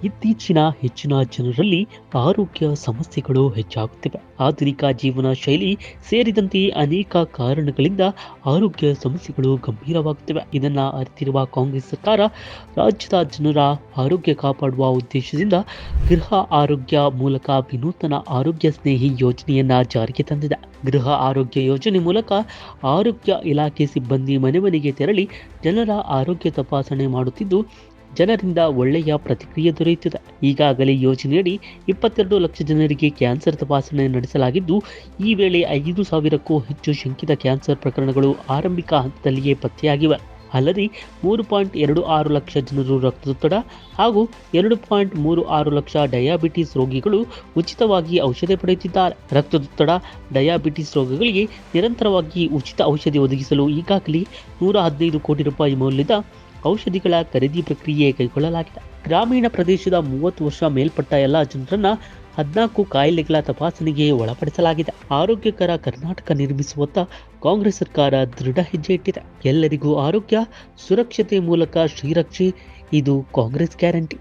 ಇತ್ತೀಚಿನ ಹೆಚ್ಚಿನ ಜನರಲ್ಲಿ ಆರೋಗ್ಯ ಸಮಸ್ಯೆಗಳು ಹೆಚ್ಚಾಗುತ್ತಿವೆ. ಆಧುನಿಕ ಜೀವನ ಶೈಲಿ ಸೇರಿದಂತೆ ಅನೇಕ ಕಾರಣಗಳಿಂದ ಆರೋಗ್ಯ ಸಮಸ್ಯೆಗಳು ಗಂಭೀರವಾಗುತ್ತಿವೆ. ಇದನ್ನ ಅರಿತಿರುವ ಕಾಂಗ್ರೆಸ್ ಸರ್ಕಾರ ರಾಜ್ಯದ ಜನರ ಆರೋಗ್ಯ ಕಾಪಾಡುವ ಉದ್ದೇಶದಿಂದ ಗೃಹ ಆರೋಗ್ಯ ಮೂಲಕ ವಿನೂತನ ಆರೋಗ್ಯ ಸ್ನೇಹಿ ಯೋಜನೆಯನ್ನ ಜಾರಿಗೆ ತಂದಿದೆ. ಗೃಹ ಆರೋಗ್ಯ ಯೋಜನೆ ಮೂಲಕ ಆರೋಗ್ಯ ಇಲಾಖೆ ಸಿಬ್ಬಂದಿ ಮನೆ ಮನೆಗೆ ತೆರಳಿ ಜನರ ಆರೋಗ್ಯ ತಪಾಸಣೆ ಮಾಡುತ್ತಿದ್ದು, ಜನರಿಂದ ಒಳ್ಳೆಯ ಪ್ರತಿಕ್ರಿಯೆ ದೊರೆಯುತ್ತಿದೆ. ಈಗಾಗಲೇ ಯೋಜನೆಯಡಿ 22 ಲಕ್ಷ ಜನರಿಗೆ ಕ್ಯಾನ್ಸರ್ ತಪಾಸಣೆ ನಡೆಸಲಾಗಿದ್ದು, ಈ ವೇಳೆ 5,000ಕ್ಕೂ ಹೆಚ್ಚು ಶಂಕಿತ ಕ್ಯಾನ್ಸರ್ ಪ್ರಕರಣಗಳು ಆರಂಭಿಕ ಹಂತದಲ್ಲಿಯೇ ಪತ್ತೆಯಾಗಿವೆ. ಅಲ್ಲದೆ 3.26 ಲಕ್ಷ ಜನರು ರಕ್ತದೊತ್ತಡ ಹಾಗೂ 2.36 ಲಕ್ಷ ಡಯಾಬಿಟಿಸ್ ರೋಗಿಗಳು ಉಚಿತವಾಗಿ ಔಷಧಿ ಪಡೆಯುತ್ತಿದ್ದಾರೆ. ರಕ್ತದೊತ್ತಡ, ಡಯಾಬಿಟಿಸ್ ರೋಗಿಗಳಿಗೆ ನಿರಂತರವಾಗಿ ಉಚಿತ ಔಷಧಿ ಒದಗಿಸಲು ಈಗಾಗಲೇ 115 ಕೋಟಿ ರೂಪಾಯಿ ಮೌಲ್ಯದ ಔಷಧಿಗಳ ಖರೀದಿ ಪ್ರಕ್ರಿಯೆ ಕೈಗೊಳ್ಳಲಾಗಿದೆ. ಗ್ರಾಮೀಣ ಪ್ರದೇಶದ 30 ವರ್ಷ ಮೇಲ್ಪಟ್ಟ ಎಲ್ಲ ಜನರನ್ನ 14 ಕಾಯಿಲೆಗಳ ತಪಾಸಣೆಗೆ ಒಳಪಡಿಸಲಾಗಿದೆ. ಆರೋಗ್ಯಕರ ಕರ್ನಾಟಕ ನಿರ್ಮಿಸುವತ್ತ ಕಾಂಗ್ರೆಸ್ ಸರ್ಕಾರ ದೃಢ ಹೆಜ್ಜೆ ಇಟ್ಟಿದೆ. ಎಲ್ಲರಿಗೂ ಆರೋಗ್ಯ, ಸುರಕ್ಷತೆ ಮೂಲಕ ಶ್ರೀರಕ್ಷೆ, ಇದು ಕಾಂಗ್ರೆಸ್ ಗ್ಯಾರಂಟಿ.